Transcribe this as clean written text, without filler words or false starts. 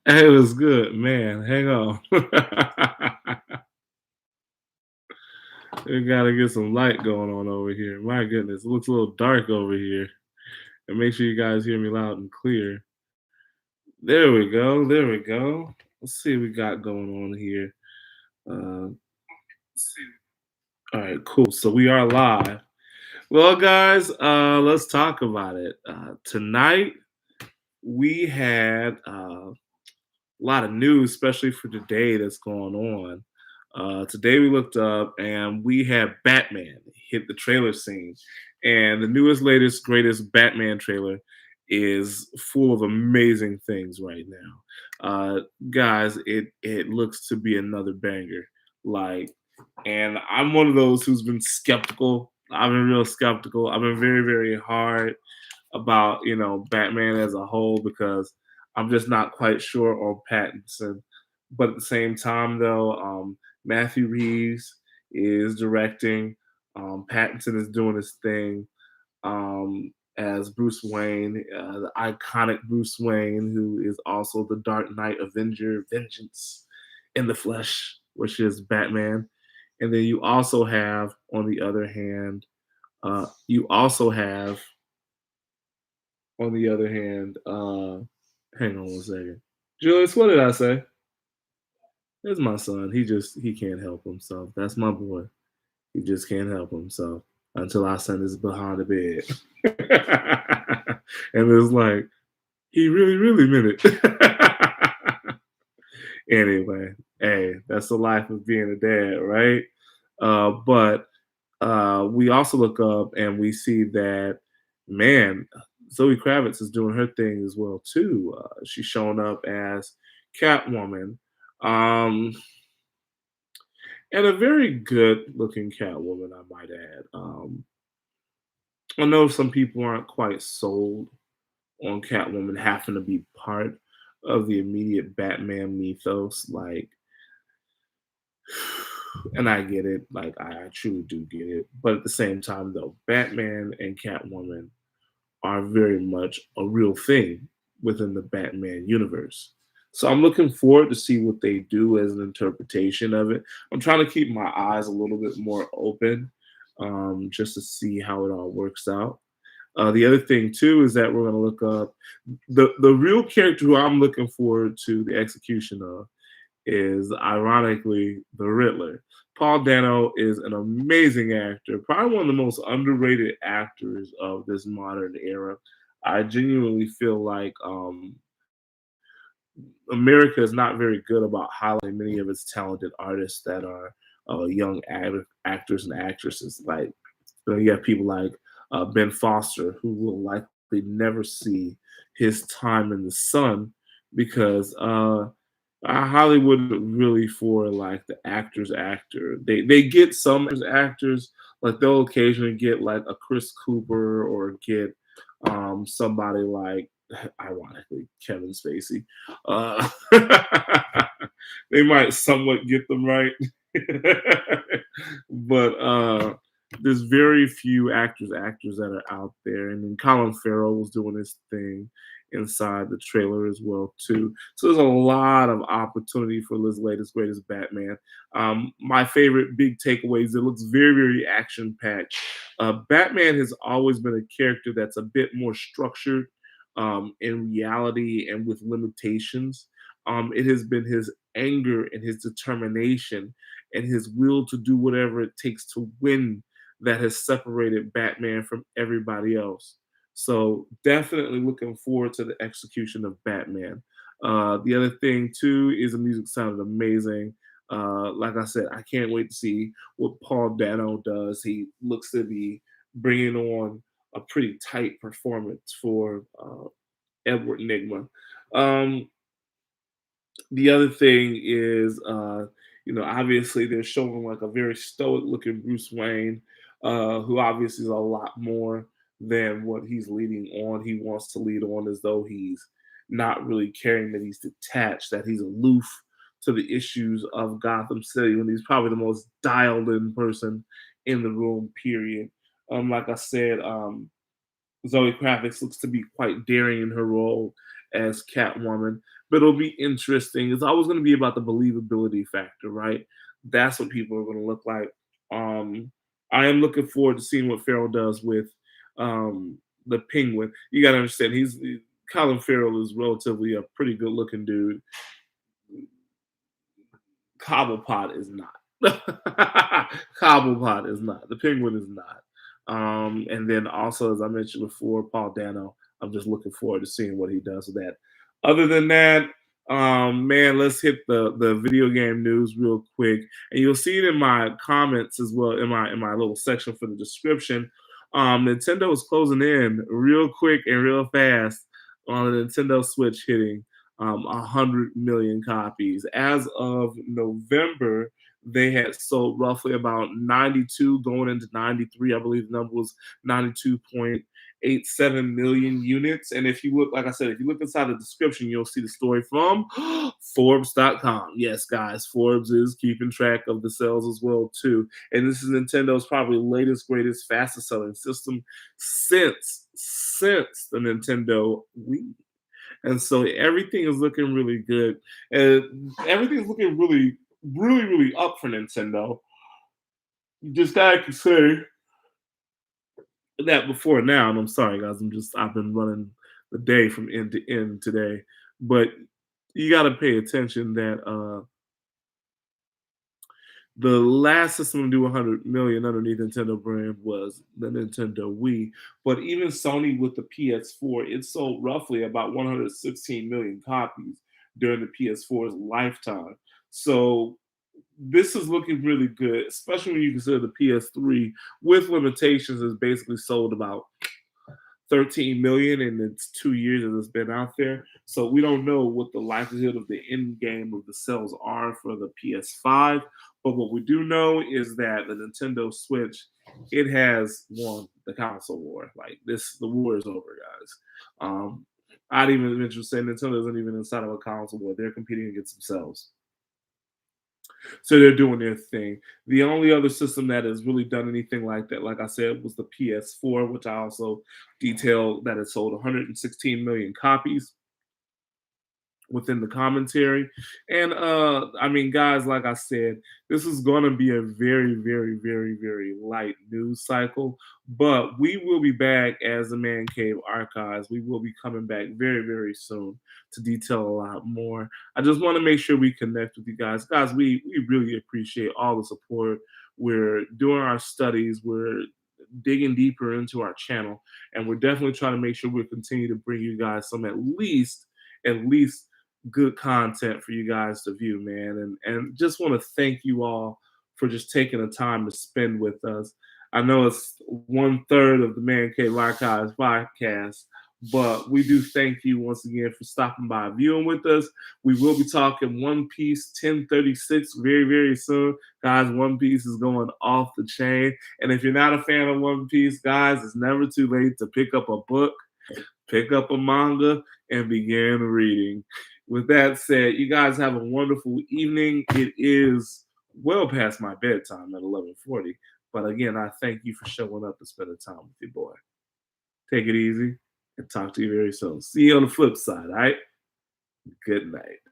It was good, man. Hang on. We gotta get some light going on over here. My goodness, it looks a little dark over here. And make sure you guys hear me loud and clear. There we go. There we go. Let's see what we got going on here. Let's see. All right, cool. So we are live. Well, guys, let's talk about it. Tonight we had a lot of news, especially for today, that's going on. Today we looked up and we had Batman hit the trailer scene, and the newest, latest, greatest Batman trailer is full of amazing things right now. Guys, it looks to be another banger. Like, and I'm one of those who's been skeptical. I've been real skeptical. I've been very, very hard about Batman as a whole because I'm just not quite sure on Pattinson. But at the same time, though, Matthew Reeves is directing. Pattinson is doing his thing as Bruce Wayne, the iconic Bruce Wayne, who is also the Dark Knight Avenger, Vengeance in the flesh, which is Batman. And then you also have, on the other hand, you also have on the other hand, hang on one second. Julius, what did I say? There's my son. He can't help himself. That's my boy. He just can't help himself until I send his behind the bed. And it's like, he really, really meant it. Anyway, hey, that's the life of being a dad, right? But we also look up and we see that, man, Zoe Kravitz is doing her thing as well too. She's showing up as Catwoman, um, and a very good looking Catwoman, I might add. I know some people aren't quite sold on Catwoman having to be part of the immediate Batman mythos, like, and I get it, like I truly do get it. But at the same time, though, Batman and Catwoman are very much a real thing within the Batman universe. So I'm looking forward to see what they do as an interpretation of it. I'm trying to keep my eyes a little bit more open, just to see how it all works out. The other thing too is that we're going to look up the real character who I'm looking forward to the execution of is ironically the Riddler. Paul Dano is an amazing actor, probably one of the most underrated actors of this modern era. I genuinely feel like America is not very good about highlighting many of its talented artists that are young actors and actresses. Like, you have people like Ben Foster, who will likely never see his time in the sun because Hollywood really for like the actor's actor. They get some actors, like they'll occasionally get like a Chris Cooper or get somebody like, ironically, Kevin Spacey. Uh, they might somewhat get them right, but there's very few actors that are out there. And then Colin Farrell was doing his thing inside the trailer as well too. So there's a lot of opportunity for this latest greatest Batman. My favorite big takeaways, it looks very, very action packed. Batman has always been a character that's a bit more structured in reality and with limitations. It has been his anger and his determination and his will to do whatever it takes to win that has separated Batman from everybody else. So definitely looking forward to the execution of Batman. The other thing too is the music sounded amazing. Like I said, I can't wait to see what Paul Dano does. He looks to be bringing on a pretty tight performance for Edward Nigma. Um, the other thing is, obviously they're showing like a very stoic looking Bruce Wayne, who obviously is a lot more than what he's leading on. He wants to lead on as though he's not really caring, that he's detached, that he's aloof to the issues of Gotham City, and he's probably the most dialed in person in the room, period. Like I said, Zoe Kravitz looks to be quite daring in her role as Catwoman, but it'll be interesting. It's always going to be about the believability factor, right? That's what people are going to look like. Um, I am looking forward to seeing what Farrell does with the Penguin. You got to understand, Colin Farrell is relatively a pretty good looking dude. Cobblepot is not. Cobblepot is not. The Penguin is not. And then also, as I mentioned before, Paul Dano. I'm just looking forward to seeing what he does with that. Other than that, man, let's hit the video game news real quick, and you'll see it in my comments as well in my little section for the description. Nintendo is closing in real quick and real fast on the Nintendo Switch hitting 100 million copies. As of November, they had sold roughly about 92, going into 93. I believe the number was 92.87 million units. And if you look, like I said, if you look inside the description, you'll see the story from Forbes.com. Yes, guys, Forbes is keeping track of the sales as well too. And this is Nintendo's probably latest, greatest, fastest selling system since the Nintendo Wii. And so everything is looking really good. And everything's looking really up for Nintendo. Just I can say that before now, and I'm sorry guys, I've been running the day from end to end today. But you gotta pay attention that the last system to do 100 million underneath Nintendo brand was the Nintendo Wii. But even Sony with the PS4, it sold roughly about 116 million copies during the PS4's lifetime. So this is looking really good, especially when you consider the PS3 with limitations has basically sold about 13 million in its 2 years that it's been out there. So we don't know what the likelihood of the end game of the sales are for the PS5. But what we do know is that the Nintendo Switch, it has won the console war. Like this, the war is over, guys. I'd even mention saying Nintendo isn't even inside of a console war. They're competing against themselves. So they're doing their thing. The only other system that has really done anything like that, like I said, was the PS4, which I also detailed that it sold 116 million copies within the commentary. And I mean, guys, like I said, this is going to be a very light news cycle, but we will be back as the Man Cave Archives. We will be coming back very soon to detail a lot more. I just want to make sure we connect with you guys. Guys, we really appreciate all the support. We're doing our studies, we're digging deeper into our channel, and we're definitely trying to make sure we continue to bring you guys some at least good content for you guys to view, man. And just want to thank you all for just taking the time to spend with us. I know it's 1/3 of the Man Cave Archives podcast, but we do thank you once again for stopping by viewing with us. We will be talking One Piece 1036 very soon. Guys, One Piece is going off the chain. And if you're not a fan of One Piece, guys, it's never too late to pick up a book, pick up a manga, and begin reading. With that said, you guys have a wonderful evening. It is well past my bedtime at 11:40. But again, I thank you for showing up and spending time with your boy. Take it easy and talk to you very soon. See you on the flip side, all right? Good night.